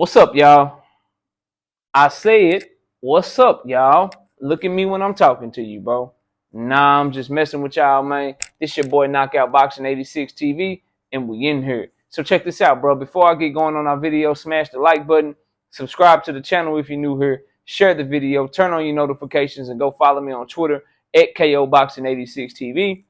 What's up, y'all? I said, what's up, y'all? Look at me when I'm talking to you, bro. Nah, I'm just messing with y'all, man. This your boy Knockout Boxing 86 TV, and we in here. So check this out, bro. Before I get going on our video, smash the like button, subscribe to the channel if you're new here, share the video, turn on your notifications, and go follow me on Twitter at KO Boxing 86 TV.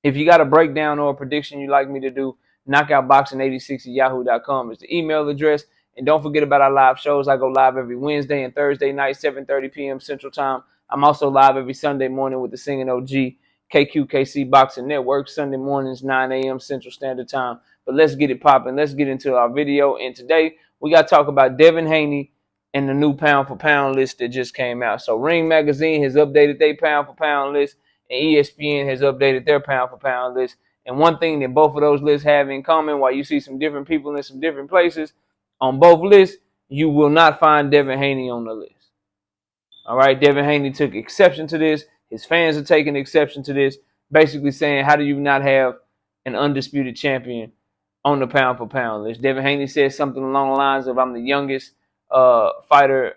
If you got a breakdown or a prediction you'd like me to do, knockoutboxing86 at yahoo.com is the email address. And don't forget about our live shows. I go live every Wednesday and Thursday night, 7:30 p.m. Central Time. I'm also live every Sunday morning with the Singing OG, KQKC Boxing Network, Sunday mornings, 9 a.m. Central Standard Time. But let's get it popping. Let's get into our video. And today, we got to talk about Devin Haney and the new pound-for-pound list that just came out. So Ring Magazine has updated their pound-for-pound list, and ESPN has updated their pound-for-pound list. And one thing that both of those lists have in common, while you see some different people in some different places, on both lists, you will not find Devin Haney on the list. All right, Devin Haney took exception to this. His fans are taking exception to this, basically saying, how do you not have an undisputed champion on the pound-for-pound list? Devin Haney said something along the lines of, I'm the youngest fighter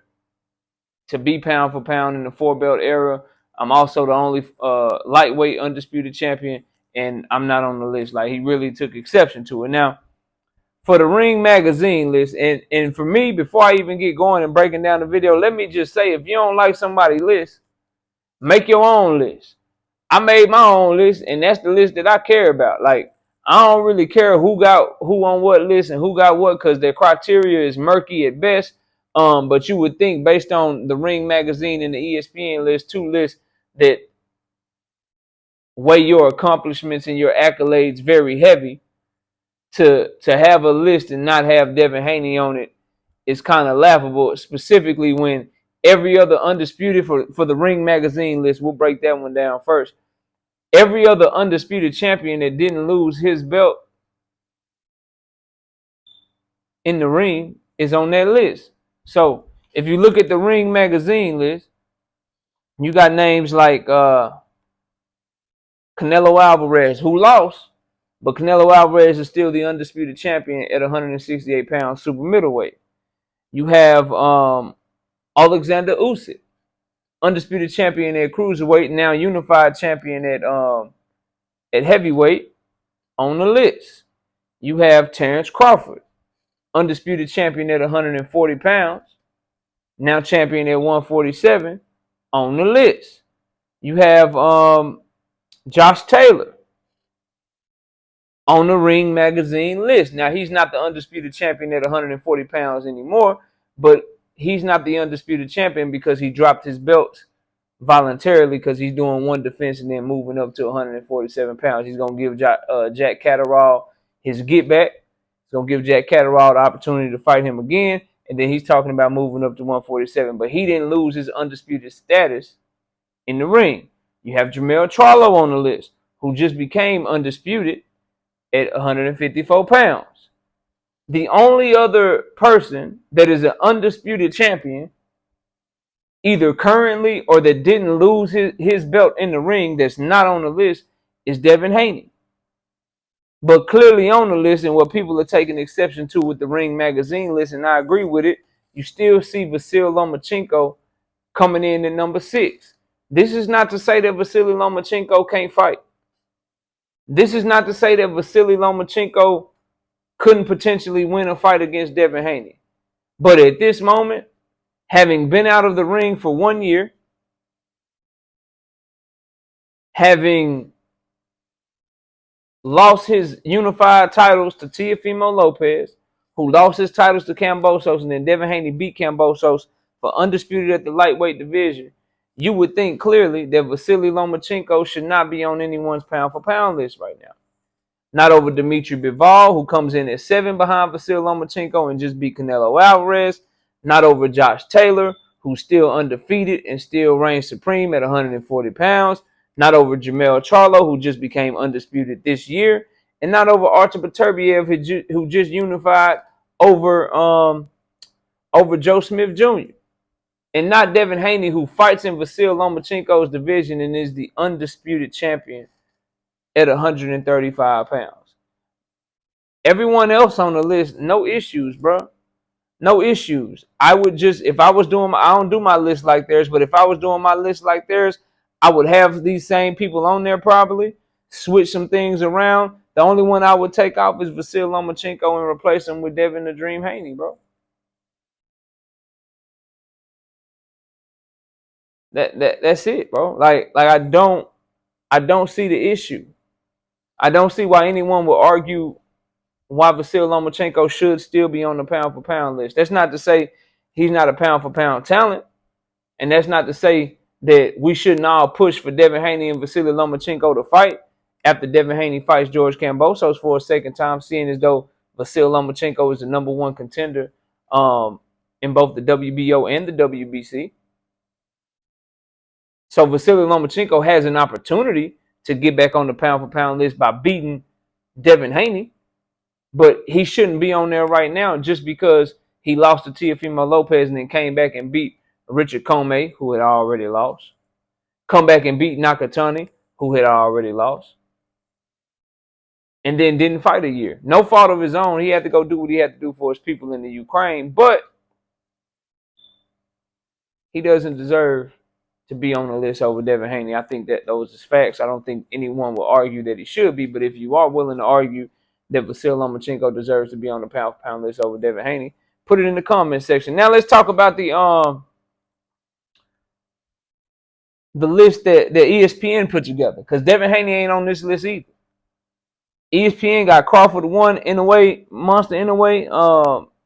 to be pound-for-pound in the four-belt era. I'm also the only lightweight undisputed champion, and I'm not on the list. Like, he really took exception to it. Now, for the Ring Magazine list, and for me, before I even get going and breaking down the video, let me just say, if you don't like somebody's list, make your own list. I made my own list, and that's the list that I care about. Like, I don't really care who got who on what list and who got what, because their criteria is murky at best. But you would think, based on the Ring Magazine and the ESPN list, two lists that weigh your accomplishments and your accolades very heavy, to have a list and not have Devin Haney on it is kind of laughable, specifically when every other undisputed, for the Ring Magazine list, we'll break that one down first. Every other undisputed champion that didn't lose his belt in the ring is on that list. So if you look at the Ring Magazine list, you got names like Canelo Alvarez, who lost, but Canelo Alvarez is still the undisputed champion at 168 pounds super middleweight. You have Alexander Usyk, undisputed champion at cruiserweight, now unified champion at heavyweight, on the list. You have Terrence Crawford, undisputed champion at 140 pounds, now champion at 147, on the list. You have Josh Taylor on the Ring Magazine list. Now, he's not the undisputed champion at 140 pounds anymore, but he's not the undisputed champion because he dropped his belt voluntarily, because he's doing one defense and then moving up to 147 pounds. He's going to give Jack Catterall his get back. He's going to give Jack Catterall the opportunity to fight him again, and then he's talking about moving up to 147. But he didn't lose his undisputed status in the ring. You have Jermell Charlo on the list, who just became undisputed at 154 pounds. The only other person that is an undisputed champion, either currently or that didn't lose his belt in the ring, that's not on the list, is Devin Haney. But clearly on the list, and what people are taking exception to with the Ring Magazine list, and I agree with it, you still see Vasily Lomachenko coming in at number 6. This is not to say that Vasily Lomachenko can't fight. This is not to say that Vasily Lomachenko couldn't potentially win a fight against Devin Haney. But at this moment, having been out of the ring for 1 year, having lost his unified titles to Teofimo Lopez, who lost his titles to Kambosos, and then Devin Haney beat Kambosos for undisputed at the lightweight division, you would think clearly that Vasily Lomachenko should not be on anyone's pound-for-pound list right now. Not over Dimitri Bivol, who comes in at 7 behind Vasily Lomachenko and just beat Canelo Alvarez. Not over Josh Taylor, who's still undefeated and still reigns supreme at 140 pounds. Not over Jermell Charlo, who just became undisputed this year. And not over Artur Beterbiev, who just unified over Joe Smith Jr. And not Devin Haney, who fights in Vasily Lomachenko's division and is the undisputed champion at 135 pounds. Everyone else on the list, no issues, bro. no issues. I would just, if I was doing, I don't do my list like theirs, but if I was doing my list like theirs, I would have these same people on there probably, switch some things around. The only one I would take off is Vasil Lomachenko and replace him with Devin the Dream Haney, bro. That's it, bro. Like I don't see the issue. I don't see why anyone would argue why Vasil Lomachenko should still be on the pound for pound list. That's not to say he's not a pound for pound talent, and that's not to say that we shouldn't all push for Devin Haney and Vasily Lomachenko to fight after Devin Haney fights George Kambosos for a second time, seeing as though Vasily Lomachenko is the number one contender in both the WBO and the WBC. So Vasily Lomachenko has an opportunity to get back on the pound for pound list by beating Devin Haney, but he shouldn't be on there right now just because he lost to Teofimo Lopez and then came back and beat Richard Comey, who had already lost. Come back and beat Nakatani, who had already lost. And then didn't fight a year. No fault of his own. He had to go do what he had to do for his people in the Ukraine, but he doesn't deserve to be on the list over Devin Haney. I think that those is facts. I don't think anyone will argue that he should be, but if you are willing to argue that Vasil Lomachenko deserves to be on the pound for pound list over Devin Haney, put it in the comment section. Now let's talk about the list that ESPN put together, because Devin Haney ain't on this list either. ESPN got Crawford 1 in the way, Monster in the way,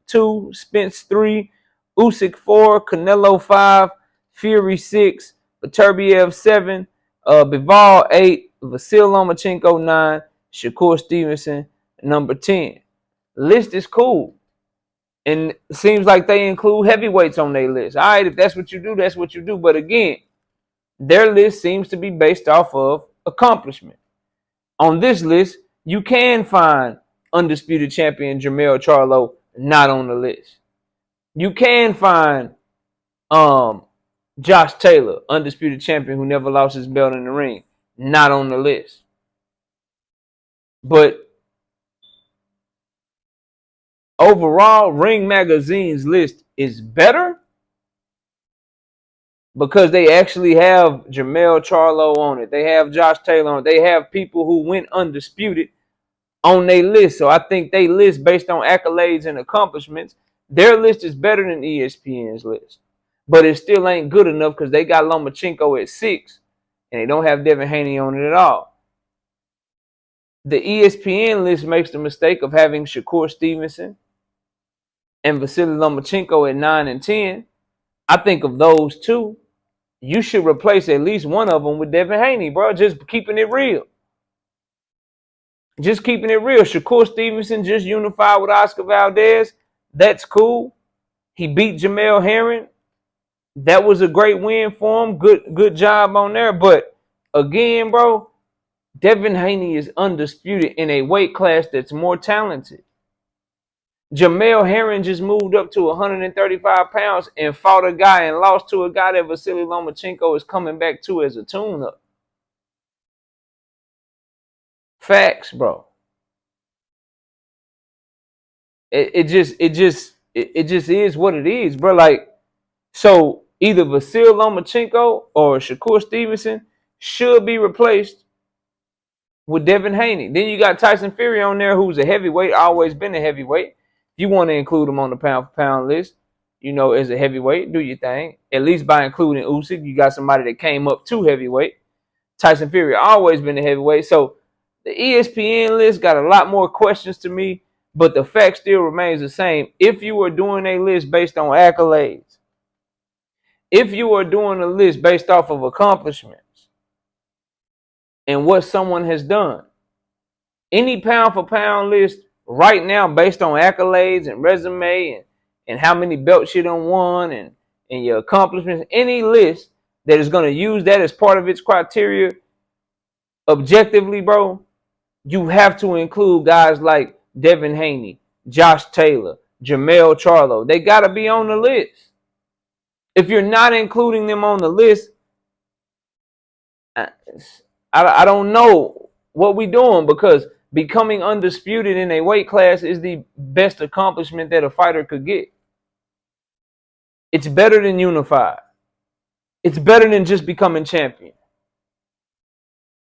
2, Spence 3, Usyk 4, Canelo 5, Fury 6, Beterbiev 7, Bivol 8, Vasil Lomachenko 9, Shakur Stevenson number 10. List is cool. And it seems like they include heavyweights on their list. All right, if that's what you do, that's what you do. But again, their list seems to be based off of accomplishment. On this list, you can find undisputed champion Jermell Charlo not on the list. You can find Josh Taylor, undisputed champion who never lost his belt in the ring, not on the list. But overall, Ring Magazine's list is better because they actually have Jermell Charlo on it. They have Josh Taylor on it. They have people who went undisputed on their list. So I think they list based on accolades and accomplishments. Their list is better than ESPN's list. But it still ain't good enough because they got Lomachenko at 6 and they don't have Devin Haney on it at all. The ESPN list makes the mistake of having Shakur Stevenson and Vasily Lomachenko at 9 and 10. I think of those two, you should replace at least one of them with Devin Haney, bro. Just keeping it real. Just keeping it real. Shakur Stevenson just unified with Oscar Valdez. That's cool. He beat Jamel Herring. That was a great win for him. Good job on there. But again, bro, Devin Haney is undisputed in a weight class that's more talented. Jamel Herring just moved up to 135 pounds and fought a guy and lost to a guy that Vasily Lomachenko is coming back to as a tune-up. Facts, bro. It just is what it is, bro. Like, so either Vasily Lomachenko or Shakur Stevenson should be replaced with Devin Haney. Then you got Tyson Fury on there, who's a heavyweight, always been a heavyweight. If you want to include him on the pound for pound list, you know, as a heavyweight, do your thing. At least by including Usyk, you got somebody that came up to heavyweight. Tyson Fury always been a heavyweight. So the ESPN list got a lot more questions to me, but the fact still remains the same. If you were doing a list based on accolades, if you are doing a list based off of accomplishments and what someone has done, any pound for pound list right now based on accolades and resume and how many belts you done won and your accomplishments, any list that is going to use that as part of its criteria objectively, bro, you have to include guys like Devin Haney, Josh Taylor, Jermell Charlo. They got to be on the list. If you're not including them on the list, I don't know what we doing, because becoming undisputed in a weight class is the best accomplishment that a fighter could get. It's better than unified. It's better than just becoming champion.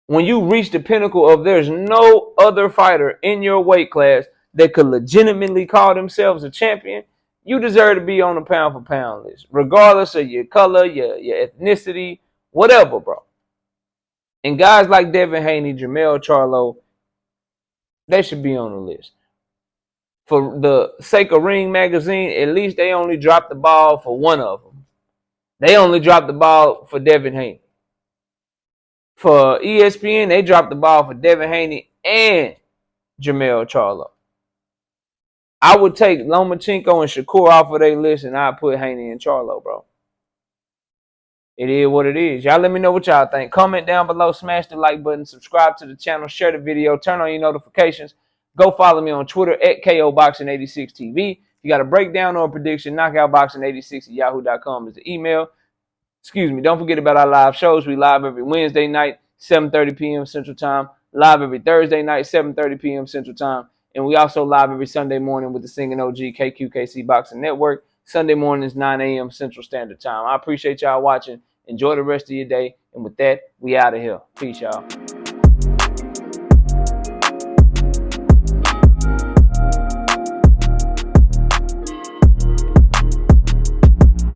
When you reach the pinnacle of there's no other fighter in your weight class that could legitimately call themselves a champion, you deserve to be on the pound for pound list, regardless of your color, your ethnicity, whatever, bro. And guys like Devin Haney, Jermell Charlo, they should be on the list. For the sake of Ring Magazine, at least they only dropped the ball for one of them. They only dropped the ball for Devin Haney. For ESPN, they dropped the ball for Devin Haney and Jermell Charlo. I would take Lomachenko and Shakur off of their list, and I'd put Haney and Charlo, bro. It is what it is. Y'all let me know what y'all think. Comment down below, smash the like button, subscribe to the channel, share the video, turn on your notifications. Go follow me on Twitter at KOBoxing86TV. If you got a breakdown or a prediction, knockoutboxing86 at yahoo.com is the email. Excuse me. Don't forget about our live shows. We live every Wednesday night, 7:30 p.m. Central Time. Live every Thursday night, 7:30 p.m. Central Time. And we also live every Sunday morning with the Singing OG KQKC Boxing Network. Sunday mornings, 9 a.m. Central Standard Time. I appreciate y'all watching. Enjoy the rest of your day. And with that, we out of here. Peace, y'all.